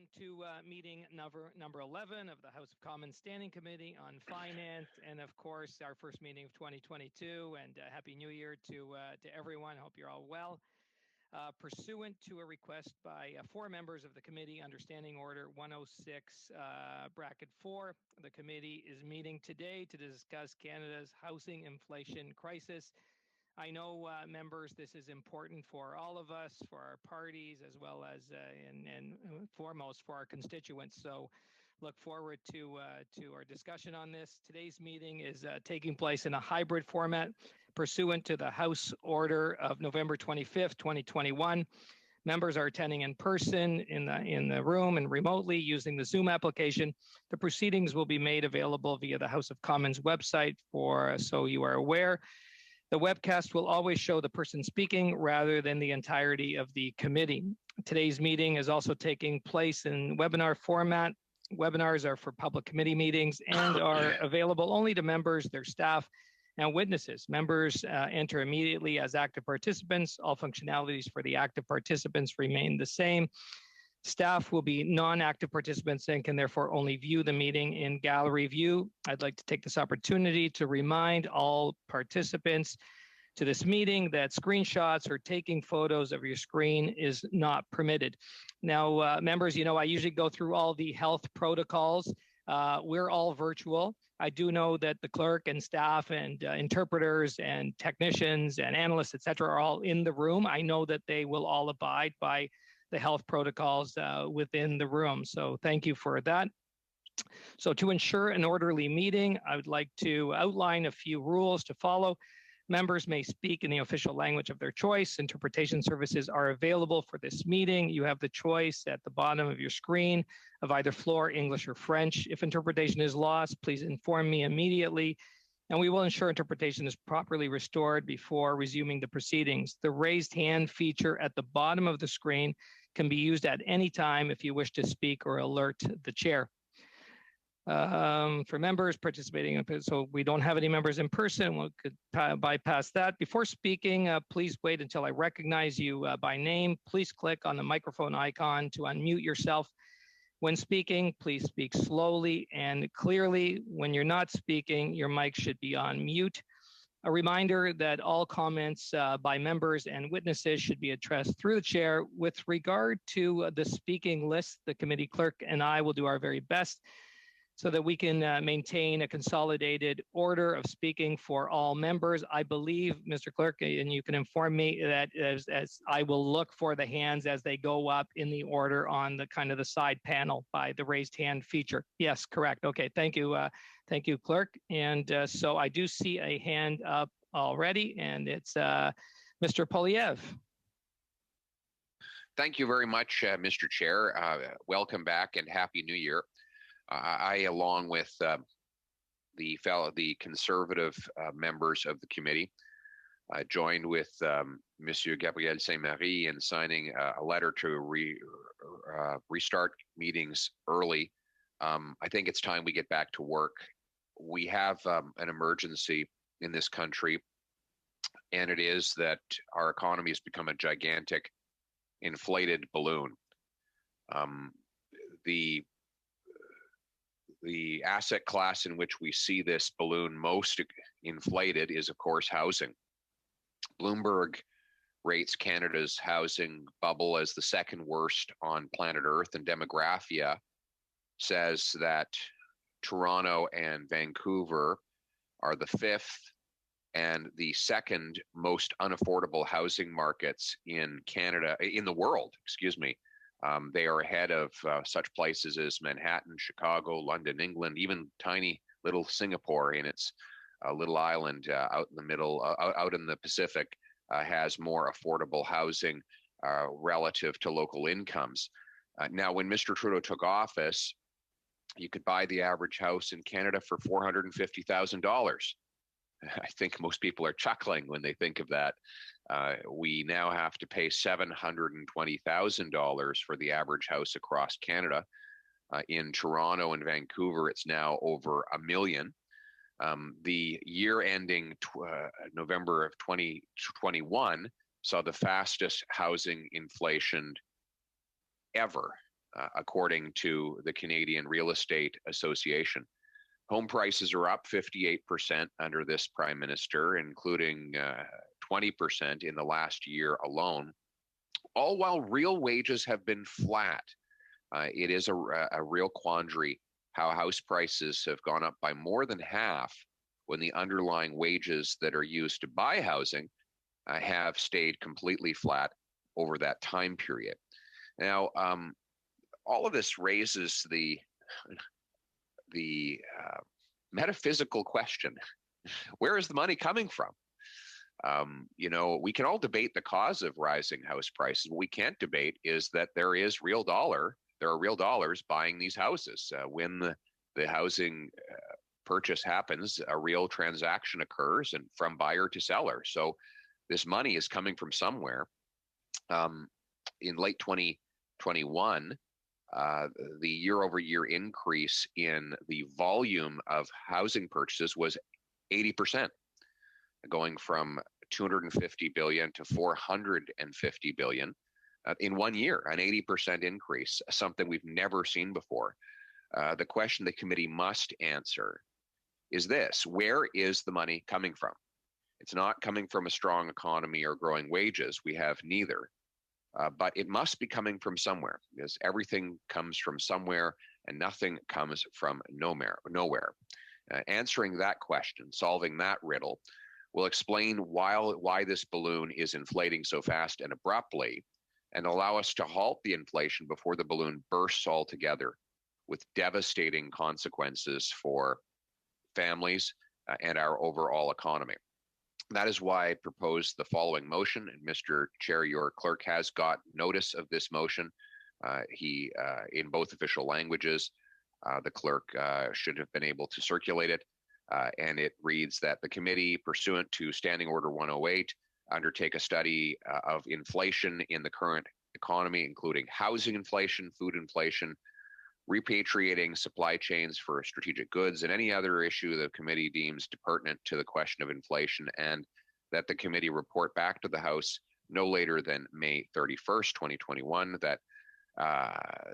welcome to meeting number 11 of the House of Commons Standing Committee on Finance, and of course, our first meeting of 2022. And Happy New Year to everyone. Hope you're all well. Pursuant to a request by 4 members of the committee under Standing Order 106, bracket 4, the committee is meeting today to discuss Canada's housing inflation crisis. I know, members, this is important for all of us, for our parties, as well as, and foremost, for our constituents. So look forward to our discussion on this. Today's meeting is taking place in a hybrid format pursuant to the House Order of November 25th, 2021. Members are attending in person in the room and remotely using the Zoom application. The proceedings will be made available via the House of Commons website so you are aware. The webcast will always show the person speaking rather than the entirety of the committee. Today's meeting is also taking place in webinar format. Webinars are for public committee meetings and are available only to members, their staff, and witnesses. Members enter immediately as active participants. All functionalities for the active participants remain the same. Staff will be non-active participants and can therefore only view the meeting in gallery view. I'd like to take this opportunity to remind all participants to this meeting that screenshots or taking photos of your screen is not permitted. Now, members, I usually go through all the health protocols. We're all virtual. I do know that the clerk and staff and interpreters and technicians and analysts, et cetera, are all in the room. I know that they will all abide by the health protocols within the room. So thank you for that. So to ensure an orderly meeting, I would like to outline a few rules to follow. Members may speak in the official language of their choice. Interpretation services are available for this meeting. You have the choice at the bottom of your screen of either floor, English, or French. If interpretation is lost, please inform me immediately, and we will ensure interpretation is properly restored before resuming the proceedings. The raised hand feature at the bottom of the screen can be used at any time if you wish to speak or alert the chair. For members participating, so we don't have any members in person, we could bypass that. Before speaking, please wait until I recognize you by name. Please click on the microphone icon to unmute yourself. When speaking, please speak slowly and clearly. When you're not speaking, your mic should be on mute. A reminder that all comments by members and witnesses should be addressed through the chair. With regard to the speaking list, the committee clerk and I will do our very best so that we can maintain a consolidated order of speaking for all members. I believe, Mr. Clerk, and you can inform me that as I will look for the hands as they go up in the order on the kind of the side panel by the raised hand feature. Yes, correct. Okay, thank you. Thank you, Clerk. And so I do see a hand up already, and it's Mr. Poliev. Thank you very much, Mr. Chair. Welcome back and Happy New Year. I, along with the conservative members of the committee, joined with Monsieur Gabriel Saint-Marie in signing a letter to restart meetings early. I think it's time we get back to work. We have an emergency in this country, and it is that our economy has become a gigantic inflated balloon. The asset class in which we see this balloon most inflated is, of course, housing. Bloomberg rates Canada's housing bubble as the second worst on planet Earth, and Demographia says that Toronto and Vancouver are the fifth and the second most unaffordable housing markets in Canada, in the world, excuse me. They are ahead of such places as Manhattan, Chicago, London, England, even tiny little Singapore in its little island out in the middle, out in the Pacific, has more affordable housing relative to local incomes. Now, when Mr. Trudeau took office, you could buy the average house in Canada for $450,000. I think most people are chuckling when they think of that. We now have to pay $720,000 for the average house across Canada. In Toronto and Vancouver, it's now over $1 million. The year ending November of 2021 saw the fastest housing inflation ever. according to the Canadian Real Estate Association. Home prices are up 58% under this Prime Minister, including 20% in the last year alone, all while real wages have been flat. It is a real quandary how house prices have gone up by more than half when the underlying wages that are used to buy housing have stayed completely flat over that time period. Now, all of this raises the metaphysical question: where is the money coming from? We can all debate the cause of rising house prices. What we can't debate is that there are real dollars buying these houses. When the housing purchase happens, a real transaction occurs, and from buyer to seller. So this money is coming from somewhere. In late 2021, the year-over-year increase in the volume of housing purchases was 80%, going from 250 billion to 450 billion in 1 year, an 80% increase, something we've never seen before. The question the committee must answer is this: where is the money coming from? It's not coming from a strong economy or growing wages. We have neither. But it must be coming from somewhere, because everything comes from somewhere and nothing comes from nowhere. Answering that question, solving that riddle, will explain why this balloon is inflating so fast and abruptly, and allow us to halt the inflation before the balloon bursts altogether with devastating consequences for families and our overall economy. That is why I proposed the following motion. And Mr. Chair, your clerk has got notice of this motion. He, in both official languages, the clerk should have been able to circulate it. And it reads that the committee, pursuant to Standing Order 108, undertake a study of inflation in the current economy, including housing inflation, food inflation, repatriating supply chains for strategic goods, and any other issue the committee deems pertinent to the question of inflation, and that the committee report back to the House no later than May 31st, 2021,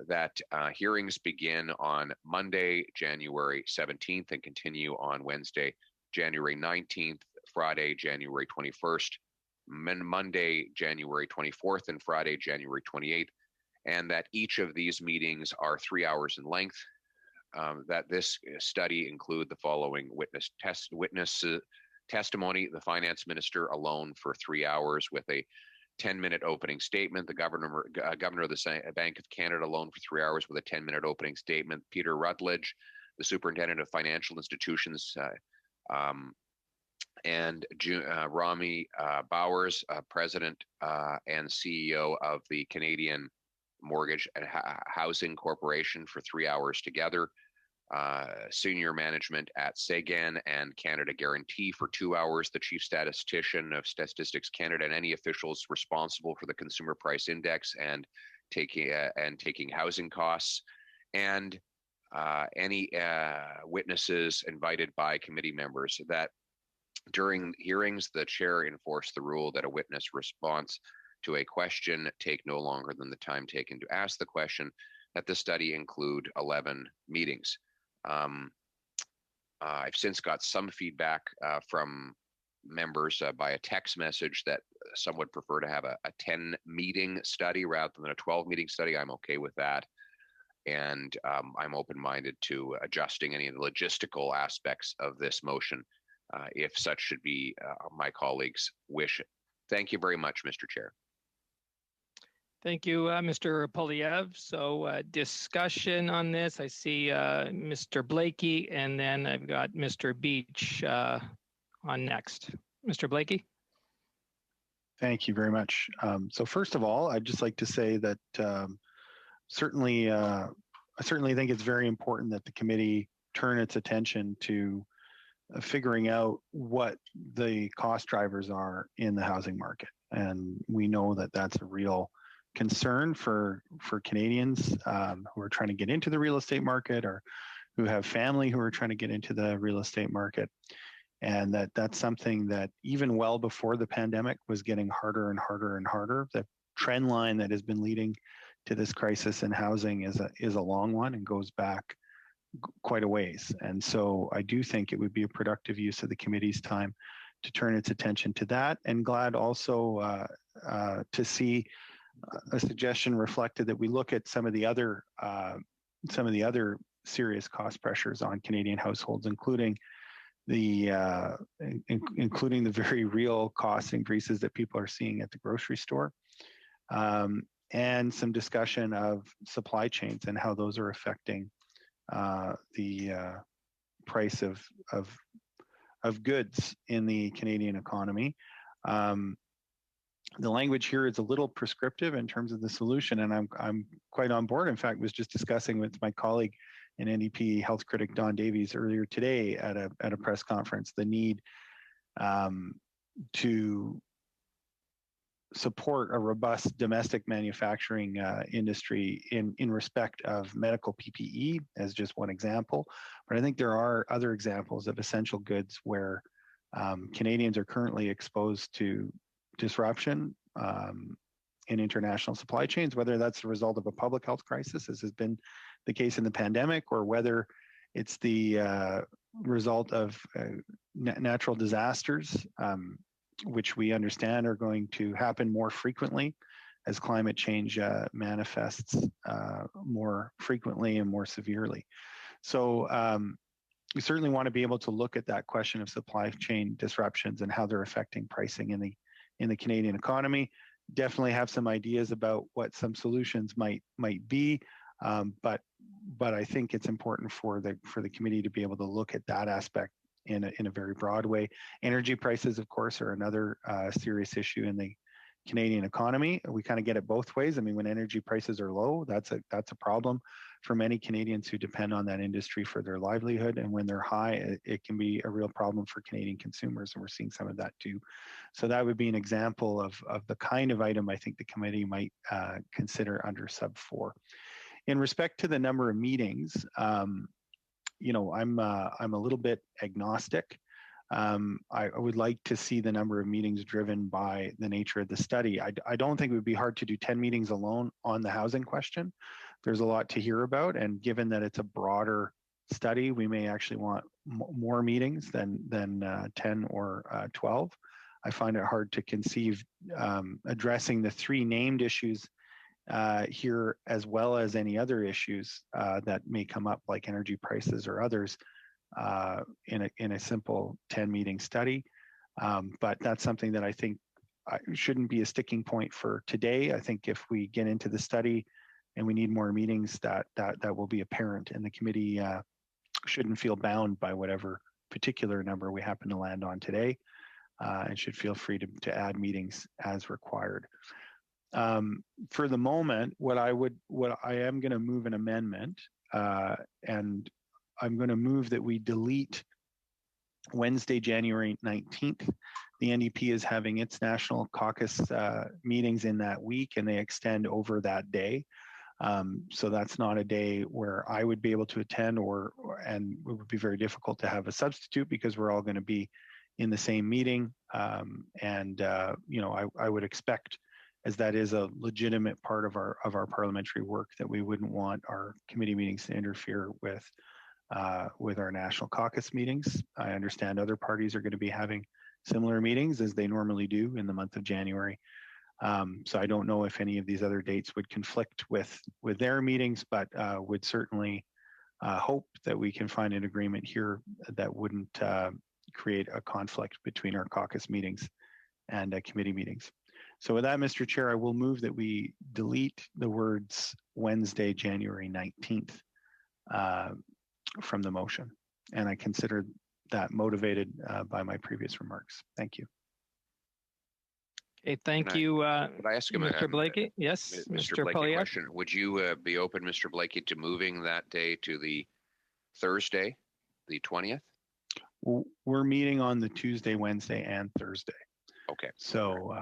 that hearings begin on Monday, January 17th, and continue on Wednesday, January 19th, Friday, January 21st, Monday, January 24th, and Friday, January 28th, and that each of these meetings are 3 hours in length. That this study include the following: witness testimony, the finance minister alone for 3 hours with a 10-minute opening statement, the governor of the Bank of Canada alone for 3 hours with a 10-minute opening statement, Peter Rutledge, the superintendent of financial institutions, and Rami Bowers, president and CEO of the Canadian Mortgage and Housing Corporation for 3 hours together, senior management at Sagan and Canada Guarantee for 2 hours, the chief statistician of Statistics Canada, and any officials responsible for the Consumer Price Index and taking housing costs, and any witnesses invited by committee members. That during hearings, the chair enforced the rule that a witness response to a question take no longer than the time taken to ask the question, that the study include 11 meetings. I've since got some feedback from members by a text message that some would prefer to have a 10-meeting study rather than a 12-meeting study. I'm okay with that. And I'm open-minded to adjusting any of the logistical aspects of this motion if such should be my colleagues' wish. Thank you very much, Mr. Chair. Thank you, Mr. Polyev. So discussion on this. I see Mr. Blakey, and then I've got Mr. Beach on next. Mr. Blakey. Thank you very much. So first of all, I'd just like to say that I certainly think it's very important that the committee turn its attention to figuring out what the cost drivers are in the housing market. And we know that that's a real concern for Canadians who are trying to get into the real estate market, or who have family who are trying to get into the real estate market. And that's something that even well before the pandemic was getting harder and harder and harder. The trend line that has been leading to this crisis in housing is a long one and goes back quite a ways. And so I do think it would be a productive use of the committee's time to turn its attention to that. And glad also to see a suggestion reflected that we look at some of the other serious cost pressures on Canadian households, including the very real cost increases that people are seeing at the grocery store, and some discussion of supply chains and how those are affecting the price of goods in the Canadian economy. The language here is a little prescriptive in terms of the solution, and I'm quite on board. In fact, was just discussing with my colleague and NDP health critic Don Davies earlier today at a press conference the need to support a robust domestic manufacturing industry in respect of medical PPE as just one example. But I think there are other examples of essential goods where Canadians are currently exposed to disruption in international supply chains, whether that's the result of a public health crisis, as has been the case in the pandemic, or whether it's the result of natural disasters, which we understand are going to happen more frequently as climate change manifests more frequently and more severely. So we certainly want to be able to look at that question of supply chain disruptions and how they're affecting pricing in the Canadian economy. Definitely have some ideas about what some solutions might be, but I think it's important for the committee to be able to look at that aspect in a very broad way. Energy prices, of course, are another serious issue in the Canadian economy. We kind of get it both ways. I mean, when energy prices are low, that's a problem for many Canadians who depend on that industry for their livelihood. And when they're high, it can be a real problem for Canadian consumers. And we're seeing some of that too. So that would be an example of the kind of item I think the committee might consider under sub 4. In respect to the number of meetings, you know, I'm a little bit agnostic. I would like to see the number of meetings driven by the nature of the study. I don't think it would be hard to do 10 meetings alone on the housing question. There's a lot to hear about, and given that it's a broader study, we may actually want more meetings than 10 or 12. I find it hard to conceive addressing the 3 named issues here, as well as any other issues that may come up, like energy prices or others, in a simple 10 meeting study. But that's something that I think shouldn't be a sticking point for today. I think if we get into the study and we need more meetings, that will be apparent, and the committee shouldn't feel bound by whatever particular number we happen to land on today, and should feel free to add meetings as required. For the moment, what I am going to move an amendment, and I'm going to move that we delete Wednesday, January 19th. The NDP is having its national caucus meetings in that week, and they extend over that day. So that's not a day where I would be able to attend, and it would be very difficult to have a substitute because we're all going to be in the same meeting. You know, I would expect, as that is a legitimate part of our parliamentary work, that we wouldn't want our committee meetings to interfere with our national caucus meetings. I understand other parties are going to be having similar meetings as they normally do in the month of January. So I don't know if any of these other dates would conflict with their meetings, but would certainly hope that we can find an agreement here that wouldn't create a conflict between our caucus meetings and committee meetings. So with that, Mr. Chair, I will move that we delete the words Wednesday, January 19th from the motion. And I consider that motivated by my previous remarks. Thank you. Okay, thank you, could I ask him, Mr. Blakey? Yes, Mr. Blakey, question. Would you be open, Mr. Blakey, to moving that day to the Thursday, the 20th? We're meeting on the Tuesday, Wednesday, and Thursday. Okay. So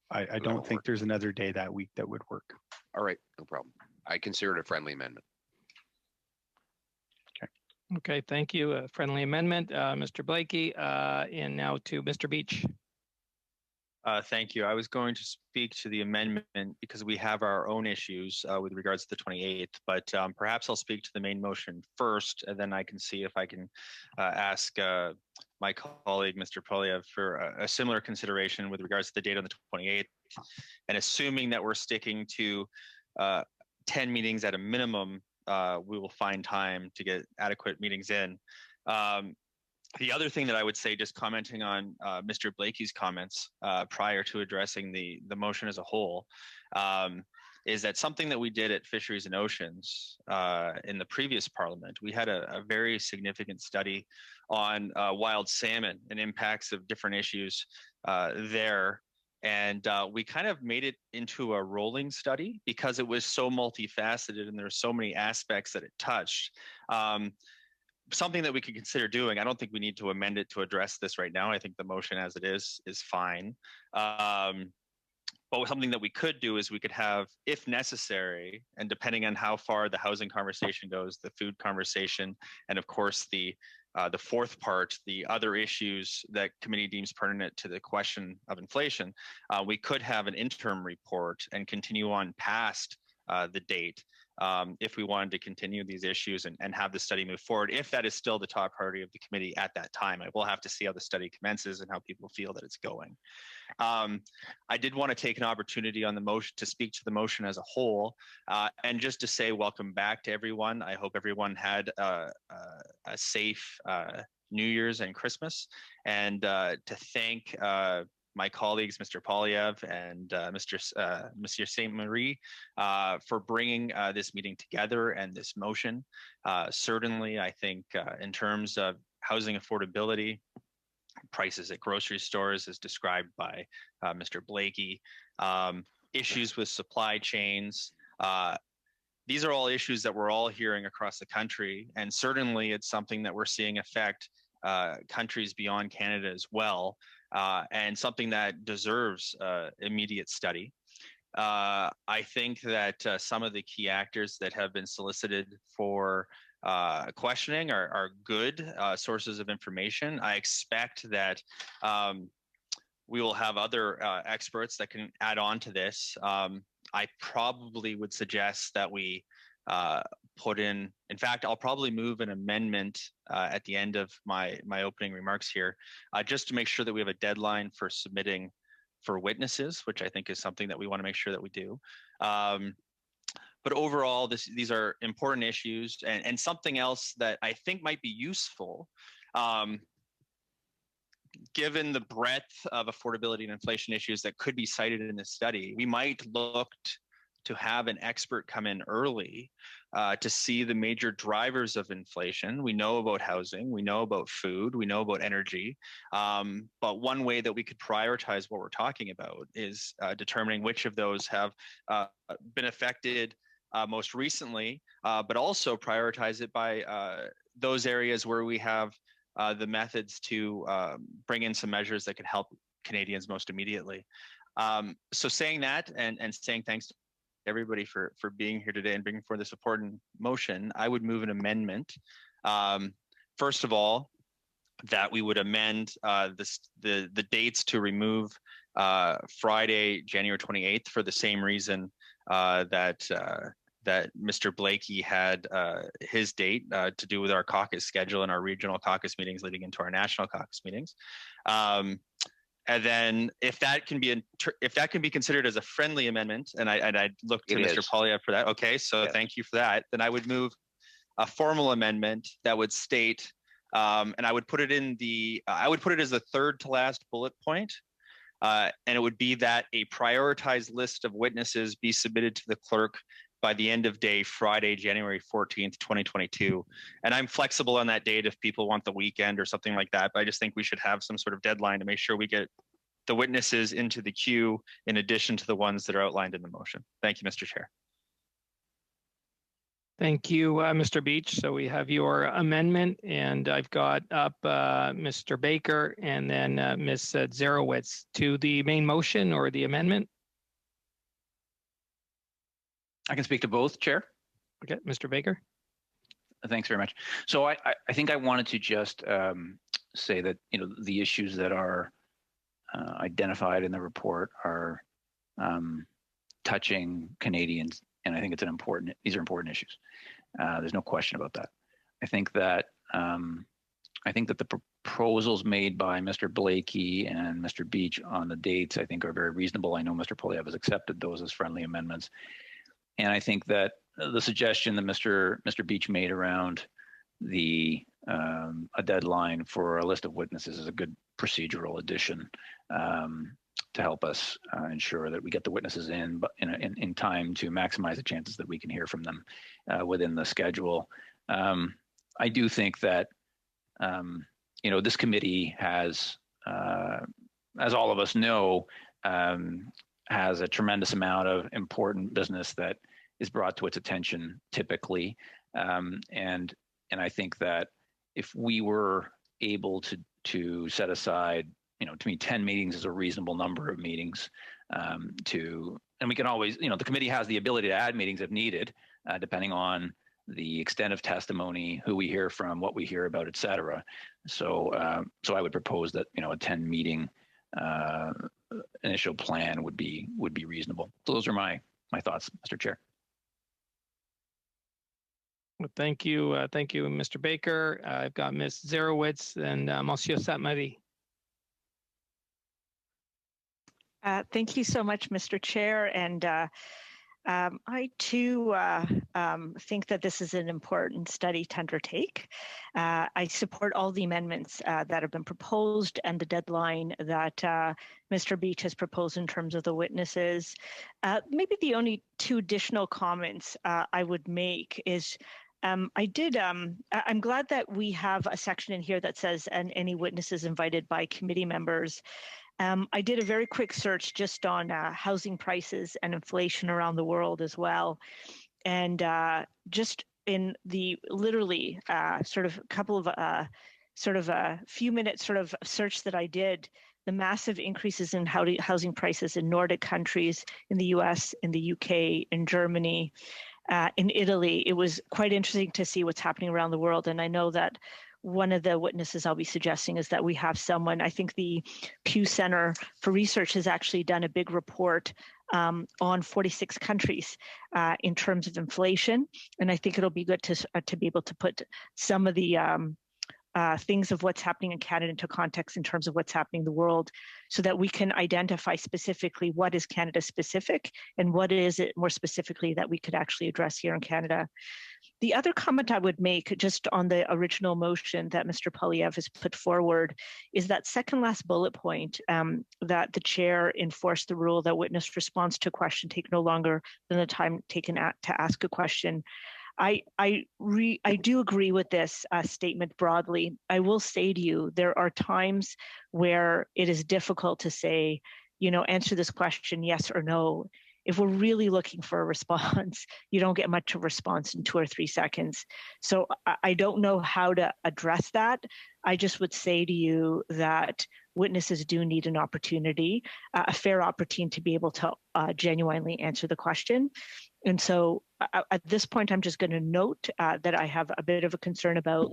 I don't think there's another day that week that would work. All right, no problem. I consider it a friendly amendment. Okay, thank you. A friendly amendment, Mr. Blakey. And now to Mr. Beach. Thank you. I was going to speak to the amendment because we have our own issues with regards to the 28th, but perhaps I'll speak to the main motion first, and then I can see if I can ask my colleague, Mr. Polyev, for a similar consideration with regards to the date on the 28th. And assuming that we're sticking to 10 meetings at a minimum, we will find time to get adequate meetings in. The other thing that I would say, just commenting on Mr. Blakey's comments prior to addressing the motion as a whole, is that something that we did at Fisheries and Oceans in the previous parliament. We had a very significant study on wild salmon and impacts of different issues there. And we kind of made it into a rolling study because it was so multifaceted and there were so many aspects that it touched. Something that we could consider doing. I don't think we need to amend it to address this right now. I think the motion as it is fine. But something that we could do is we could have, if necessary, and depending on how far the housing conversation goes, the food conversation, and of course the fourth part, the other issues that committee deems pertinent to the question of inflation, we could have an interim report and continue on past the date. If we wanted to continue these issues and have the study move forward, if that is still the top priority of the committee at that time. I will have to see how the study commences and how people feel that it's going. I did want to take an opportunity on the motion to speak to the motion as a whole, and just to say welcome back to everyone. I hope everyone had a safe New Year's and Christmas, and to thank my colleagues, Mr. Polyev and Monsieur Saint Marie, for bringing this meeting together and this motion. Certainly, I think in terms of housing affordability, prices at grocery stores, as described by Mr. Blakey, issues with supply chains. These are all issues that we're all hearing across the country, and certainly it's something that we're seeing affect countries beyond Canada as well. And something that deserves immediate study. I think that some of the key actors that have been solicited for questioning are good sources of information. I expect that we will have other experts that can add on to this. I probably would suggest that we put in fact, I'll probably move an amendment at the end of my opening remarks here, just to make sure that we have a deadline for submitting for witnesses, which I think is something that we want to make sure that we do. But overall, these are important issues, and something else that I think might be useful, given the breadth of affordability and inflation issues that could be cited in this study, we might look to have an expert come in early to see the major drivers of inflation. We know about housing, we know about food, we know about energy. But one way that we could prioritize what we're talking about is determining which of those have been affected most recently, but also prioritize it by those areas where we have the methods to bring in some measures that can help Canadians most immediately. So saying that and saying thanks to everybody for being here today and bringing forward this important motion, I would move an amendment. First of all, that we would amend the dates to remove Friday, January 28th, for the same reason that Mr. Blakey had his date to do with our caucus schedule and our regional caucus meetings leading into our national caucus meetings. And then, if that can be considered as a friendly amendment, and I'd look to Mr. Polyev for that. Okay, so thank you for that. Then I would move a formal amendment that would state, and I would put it as the third to last bullet point, and it would be that a prioritized list of witnesses be submitted to the clerk by the end of day Friday, January 14th, 2022. And I'm flexible on that date if people want the weekend or something like that, but I just think we should have some sort of deadline to make sure we get the witnesses into the queue in addition to the ones that are outlined in the motion. Thank you, Mr. Chair. Thank you, Mr. Beach. So we have your amendment, and I've got up Mr. Baker and then Ms. Zarowitz to the main motion or the amendment. I can speak to both, Chair. Okay, Mr. Baker. Thanks very much. So I think I wanted to just say that the issues that are identified in the report are touching Canadians, and I think these are important issues. There's no question about that. I think that the proposals made by Mr. Blakey and Mr. Beach on the dates, I think, are very reasonable. I know Mr. Polyev has accepted those as friendly amendments. And I think that the suggestion that Mr. Beach made around a deadline for a list of witnesses is a good procedural addition to help us ensure that we get the witnesses in time to maximize the chances that we can hear from them within the schedule. I do think that this committee has, as all of us know, has a tremendous amount of important business that is brought to its attention typically, and I think that if we were able to set aside, to me, 10 meetings is a reasonable number of meetings and we can always, the committee has the ability to add meetings if needed, depending on the extent of testimony, who we hear from, what we hear about, et cetera. So I would propose that, a 10 meeting initial plan would be reasonable. So those are my thoughts, Mr. Chair. Well, thank you, Mr. Baker. I've got Ms. Zarowitz and Monsieur Sainte-Marie. Thank you so much, Mr. Chair. And I too think that this is an important study to undertake. I support all the amendments that have been proposed and the deadline that Mr. Beach has proposed in terms of the witnesses. Maybe the only two additional comments I would make is I'm glad that we have a section in here that says, and any witnesses invited by committee members. I did a very quick search just on housing prices and inflation around the world as well. And just in the literally sort of couple of a few minutes sort of search that I did, the massive increases in housing prices in Nordic countries, in the US, in the UK, in Germany, in Italy, it was quite interesting to see what's happening around the world. And I know that one of the witnesses I'll be suggesting is that we have someone, I think the Pew Center for Research has actually done a big report on 46 countries in terms of inflation. And I think it'll be good to be able to put some of the things of what's happening in Canada into context in terms of what's happening in the world, so that we can identify specifically what is Canada specific and what is it more specifically that we could actually address here in Canada. The other comment I would make just on the original motion that Mr. Polyev has put forward is that second last bullet point, that the chair enforced the rule that witness response to a question take no longer than the time taken to ask a question. I do agree with this statement broadly. I will say to you, there are times where it is difficult to say, answer this question, yes or no. If we're really looking for a response, you don't get much of a response in 2 or 3 seconds. So I don't know how to address that. I just would say to you that witnesses do need an opportunity, a fair opportunity to be able to genuinely answer the question. And so at this point, I'm just going to note that I have a bit of a concern about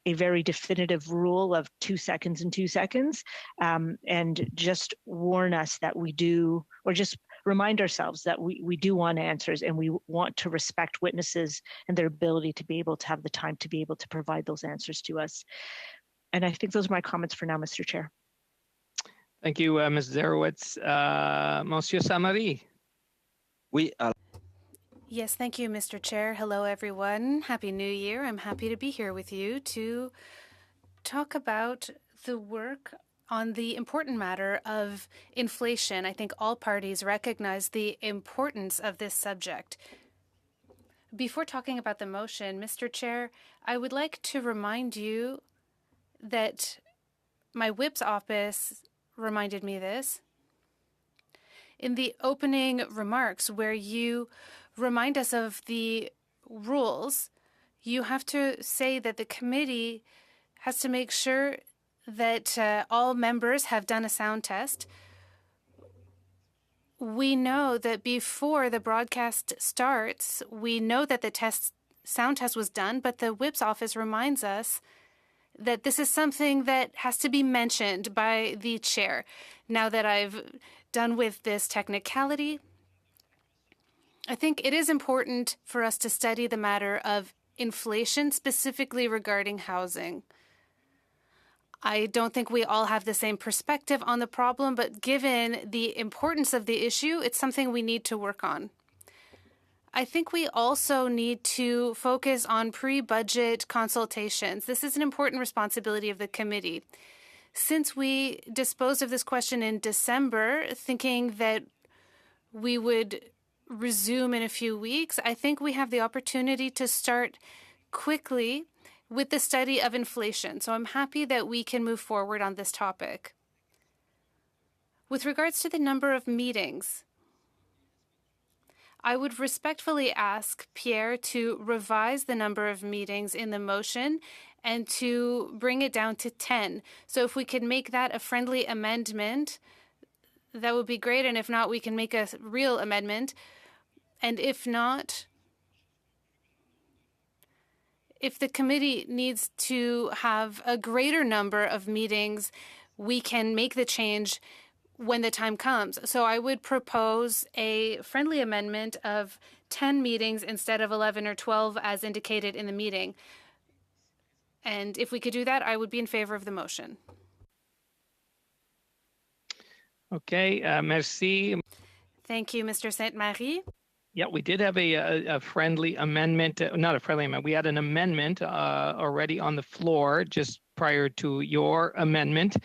a very definitive rule of 2 seconds and 2 seconds, and just warn us that we do, or just remind ourselves that we do want answers, and we want to respect witnesses and their ability to be able to have the time to be able to provide those answers to us. And I think those are my comments for now, Mr. Chair. Thank you, Ms. Zarowitz. Monsieur Sainte-Marie. Yes, thank you, Mr. Chair. Hello, everyone. Happy New Year. I'm happy to be here with you to talk about the work on the important matter of inflation. I think all parties recognize the importance of this subject. Before talking about the motion, Mr. Chair, I would like to remind you that my whip's office reminded me this. In the opening remarks, where you remind us of the rules, you have to say that the committee has to make sure that all members have done a sound test. We know that before the broadcast starts, we know that the sound test was done, but the whip's office reminds us that this is something that has to be mentioned by the chair. Now that I've done with this technicality, I think it is important for us to study the matter of inflation, specifically regarding housing. I don't think we all have the same perspective on the problem, but given the importance of the issue, it's something we need to work on. I think we also need to focus on pre-budget consultations. This is an important responsibility of the committee. Since we disposed of this question in December, thinking that we would resume in a few weeks, I think we have the opportunity to start quickly with the study of inflation. So I'm happy that we can move forward on this topic. With regards to the number of meetings, I would respectfully ask Pierre to revise the number of meetings in the motion and to bring it down to 10. So if we could make that a friendly amendment, that would be great. And if not, we can make a real amendment. And if not, if the committee needs to have a greater number of meetings, we can make the change when the time comes. So I would propose a friendly amendment of 10 meetings instead of 11 or 12 as indicated in the meeting. And if we could do that, I would be in favor of the motion. Okay, merci. Thank you, Mr. Sainte-Marie. Yeah, we did have a friendly amendment, not a friendly amendment. We had an amendment already on the floor just prior to your amendment,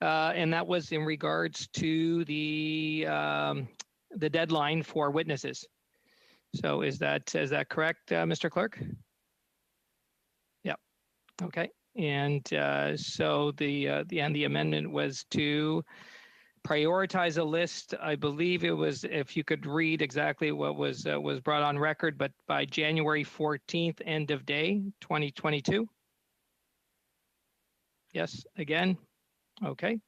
and that was in regards to the deadline for witnesses. So is that correct, Mr. Clerk? Yeah. Okay. And so the amendment was to prioritize a list. I believe it was, if you could read exactly what was brought on record, but by January 14th, end of day, 2022. Yes, again. Okay.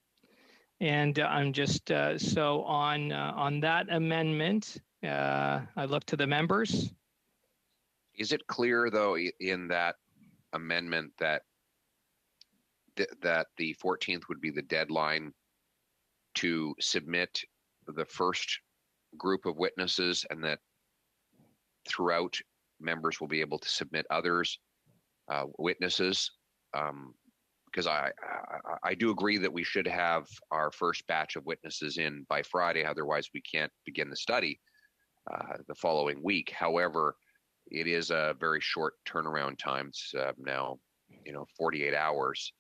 And I'm just, so on that amendment, I look to the members. Is it clear, though, in that amendment that that the 14th would be the deadline to submit the first group of witnesses, and that throughout members will be able to submit others witnesses? Because I do agree that we should have our first batch of witnesses in by Friday. Otherwise, we can't begin the study the following week. However, it is a very short turnaround time. It's now, 48 hours.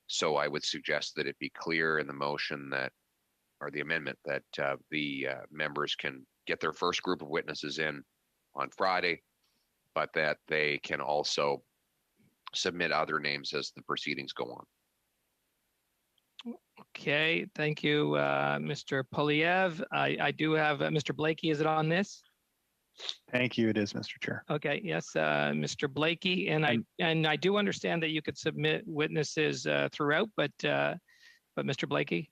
So I would suggest that it be clear in the motion that, or the amendment, that the members can get their first group of witnesses in on Friday, but that they can also submit other names as the proceedings go on. Okay, thank you, Mr. Poliev. I do have Mr. Blakey. Is it on this? Thank you. It is, Mr. Chair. Okay, yes, Mr. Blakey, and I do understand that you could submit witnesses throughout, but Mr. Blakey.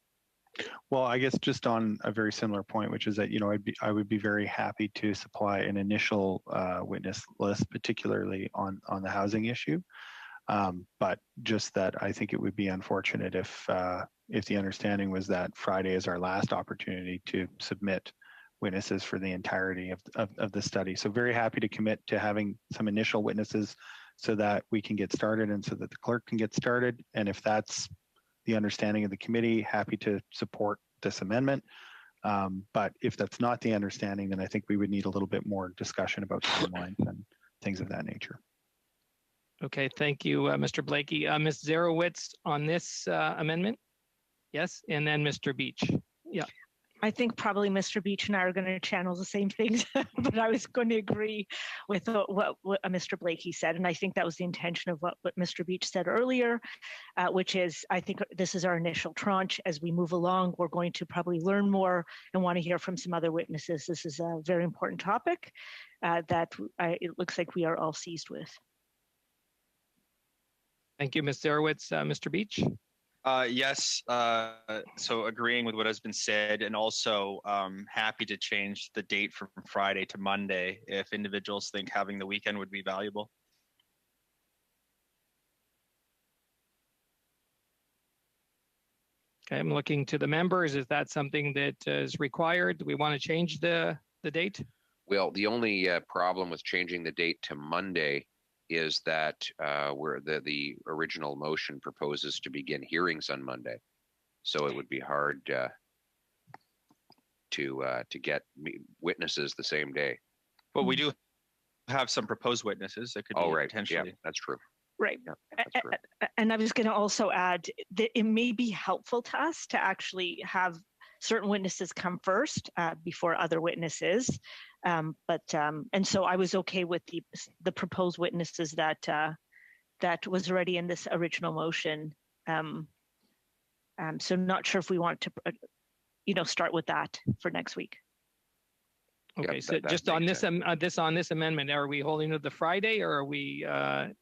Well, I guess just on a very similar point, which is that I would be very happy to supply an initial witness list, particularly on the housing issue. But just that I think it would be unfortunate if the understanding was that Friday is our last opportunity to submit witnesses for the entirety of the study. So very happy to commit to having some initial witnesses so that we can get started and so that the clerk can get started. And if that's the understanding of the committee, happy to support this amendment. But if that's not the understanding, then I think we would need a little bit more discussion about timelines and things of that nature. Okay, thank you, Mr. Blakey. Ms. Zarowitz on this amendment? Yes, and then Mr. Beach. Yeah. I think probably Mr. Beach and I are going to channel the same things, but I was going to agree with what Mr. Blakey said. And I think that was the intention of what Mr. Beach said earlier, which is, I think this is our initial tranche. As we move along, we're going to probably learn more and want to hear from some other witnesses. This is a very important topic that it looks like we are all seized with. Thank you, Ms. Zarowitz. Mr. Beach? Yes, so agreeing with what has been said, and also happy to change the date from Friday to Monday if individuals think having the weekend would be valuable. Okay, I'm looking to the members. Is that something that is required? Do we want to change the date? Well, the only problem with changing the date to Monday is that where the original motion proposes to begin hearings on Monday, so it would be hard to get witnesses the same day. But we do have some proposed witnesses that could be right. potentially. Yeah, that's true. Right. Yeah, that's true. And I was going to also add that it may be helpful to us to actually have certain witnesses come first before other witnesses. And so I was okay with the proposed witnesses that was already in this original motion. So not sure if we want to, start with that for next week. Okay, Yep, so just on this amendment, are we holding it the Friday, or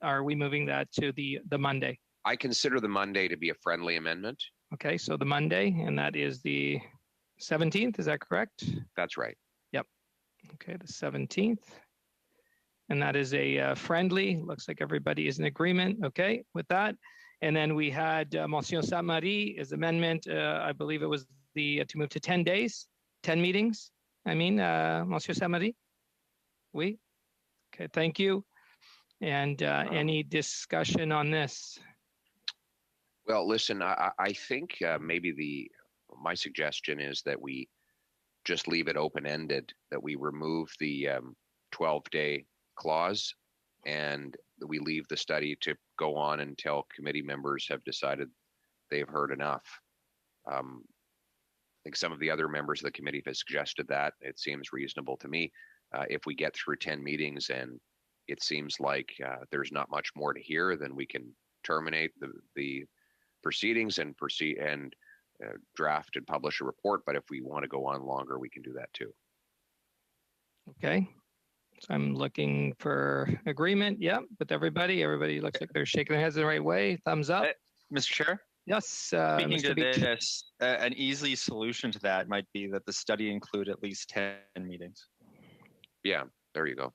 are we moving that to the Monday? I consider the Monday to be a friendly amendment. Okay, so the Monday, and that is the 17th. Is that correct? That's right. Yep. Okay, the 17th, and that is a friendly. Looks like everybody is in agreement. Okay, with that, and then we had Monsieur Saint-Marie amendment. I believe it was to move to 10 days, 10 meetings. Monsieur Saint-Marie? Oui? Okay, thank you. And any discussion on this? Well, listen, I think maybe my suggestion is that we just leave it open-ended, that we remove the 12-day clause and we leave the study to go on until committee members have decided they've heard enough. I think some of the other members of the committee have suggested that. It seems reasonable to me. If we get through 10 meetings and it seems like there's not much more to hear, then we can terminate the proceedings and proceed and draft and publish a report. But if we want to go on longer, we can do that too. Okay. So I'm looking for agreement. Yep, with everybody. Everybody looks like they're shaking their heads the right way. Thumbs up. Mr. Chair? Yes. Speaking Mr. to Beach. this, an easy solution to that might be that the study include at least 10 meetings. Yeah, there you go.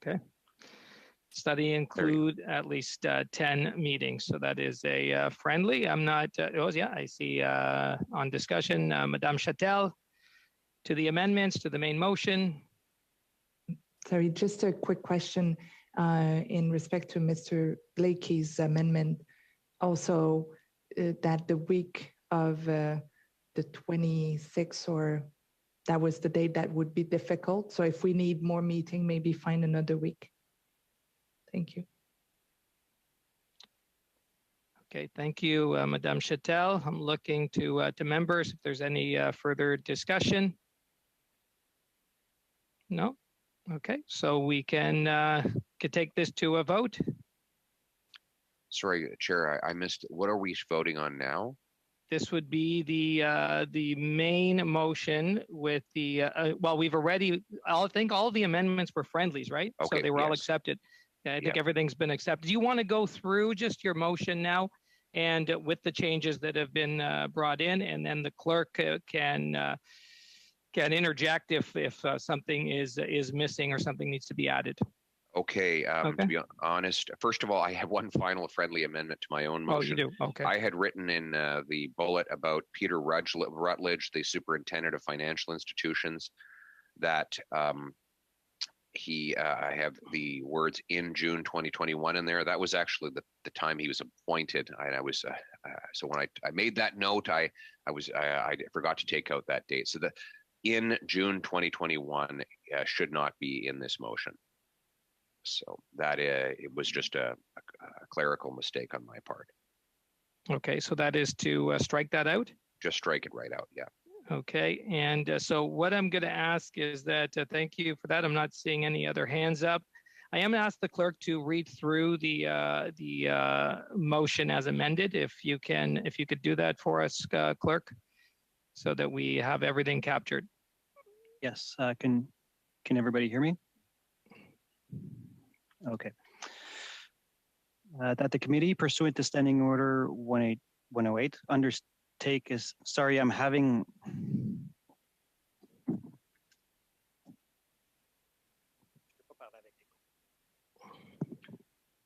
Okay. Study include at least 10 meetings. So that is a friendly. I'm not, I see on discussion, Madame Chatel, to the amendments, to the main motion. Sorry, just a quick question in respect to Mr. Blakey's amendment. Also, that the week of the 26th, or that was the date that would be difficult. So if we need more meeting, maybe find another week. Thank you. Okay, thank you, Madame Chatel. I'm looking to members if there's any further discussion. No? Okay, so we can take this to a vote. Sorry, Chair, I missed. What are we voting on now? This would be the main motion with the we've already. I think all of the amendments were friendlies, right? Okay, so they were all accepted. I think everything's been accepted. Do you want to go through just your motion now, and with the changes that have been brought in, and then the clerk can interject if something is missing or something needs to be added. Okay, to be honest, first of all, I have one final friendly amendment to my own motion. Oh, you do? Okay. I had written in the bullet about Peter Rutledge, the superintendent of financial institutions, that I have the words in June 2021 in there. That was actually the time he was appointed. I was so when I made that note, I forgot to take out that date. So the in June 2021 should not be in this motion. So that it was just a clerical mistake on my part. Okay, so that is to strike that out? Just strike it right out, yeah. Okay, and so what I'm going to ask is that, thank you for that. I'm not seeing any other hands up. I am going to ask the clerk to read through the motion as amended. If you could do that for us, clerk, so that we have everything captured. Yes, can everybody hear me? Okay. That the committee, pursuant to Standing Order 108, undertake is, sorry, I'm having,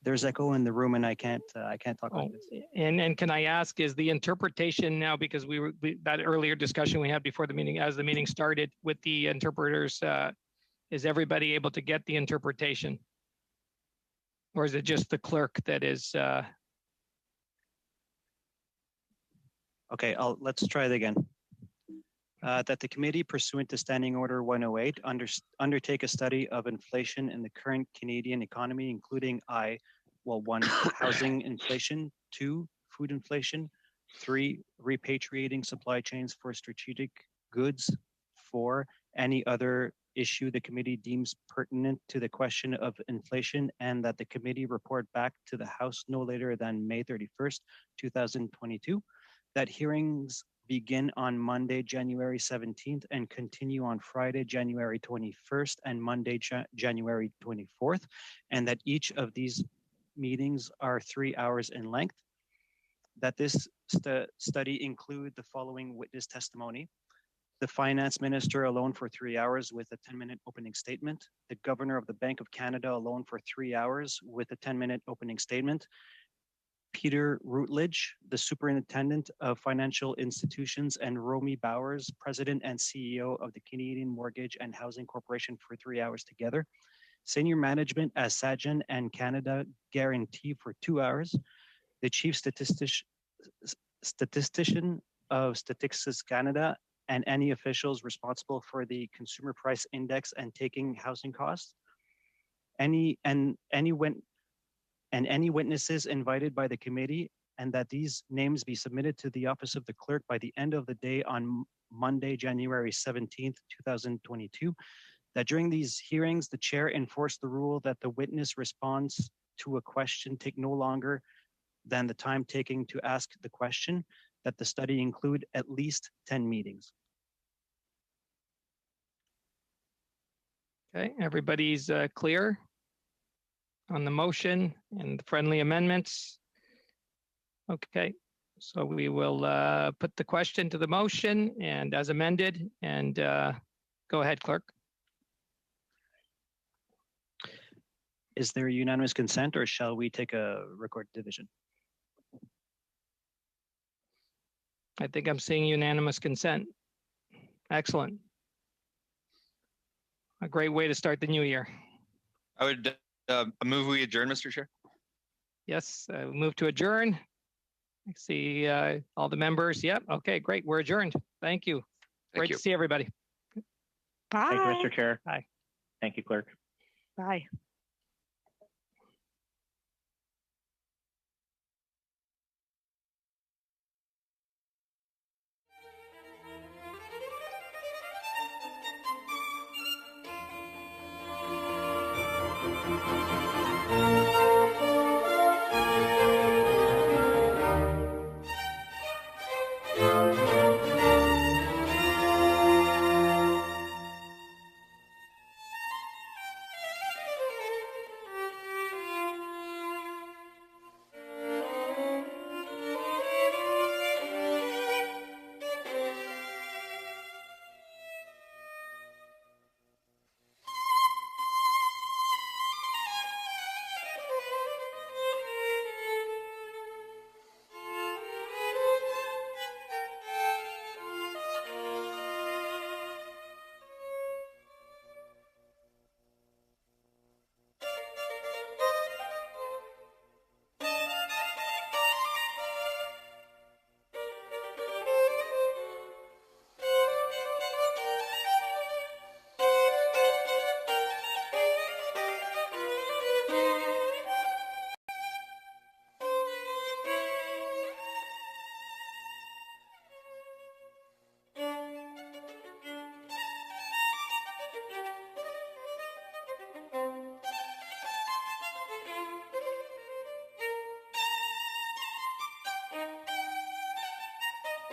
There's echo in the room, and I can't talk like this. And can I ask, is the interpretation now, because that earlier discussion we had before the meeting, as the meeting started with the interpreters, is everybody able to get the interpretation? Or is it just the clerk that is? Okay, let's try it again. That the committee, pursuant to Standing Order 108, undertake a study of inflation in the current Canadian economy, including one, housing inflation, 2, food inflation, 3, repatriating supply chains for strategic goods, 4, any other issue the committee deems pertinent to the question of inflation, and that the committee report back to the House no later than May 31st, 2022, that hearings begin on Monday, January 17th and continue on Friday, January 21st and Monday, January 24th, and that each of these meetings are 3 hours in length, that this study include the following witness testimony: the finance minister alone for 3 hours with a 10-minute opening statement, the governor of the Bank of Canada alone for 3 hours with a 10-minute opening statement, Peter Routledge, the Superintendent of Financial Institutions, and Romy Bowers, President and CEO of the Canadian Mortgage and Housing Corporation for 3 hours together. Senior management as Sajan and Canada Guarantee for 2 hours. The Chief Statistician of Statistics Canada and any officials responsible for the Consumer Price Index and taking housing costs. Any witnesses invited by the committee, and that these names be submitted to the office of the clerk by the end of the day on Monday, January 17th, 2022. That during these hearings, the chair enforce the rule that the witness response to a question take no longer than the time taking to ask the question, that the study include at least 10 meetings. Okay, everybody's clear on the motion and the friendly amendments? Okay, so we will put the question to the motion and as amended, and go ahead, clerk. Is there unanimous consent, or shall we take a record division? I think I'm seeing unanimous consent. Excellent. A great way to start the new year. I would move we adjourn, Mr. Chair. Yes, move to adjourn. I see all the members. Yep. Okay, great. We're adjourned. Thank you. Great to see everybody. Bye. Thank you, Mr. Chair. Bye. Thank you, clerk. Bye.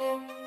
Thank you.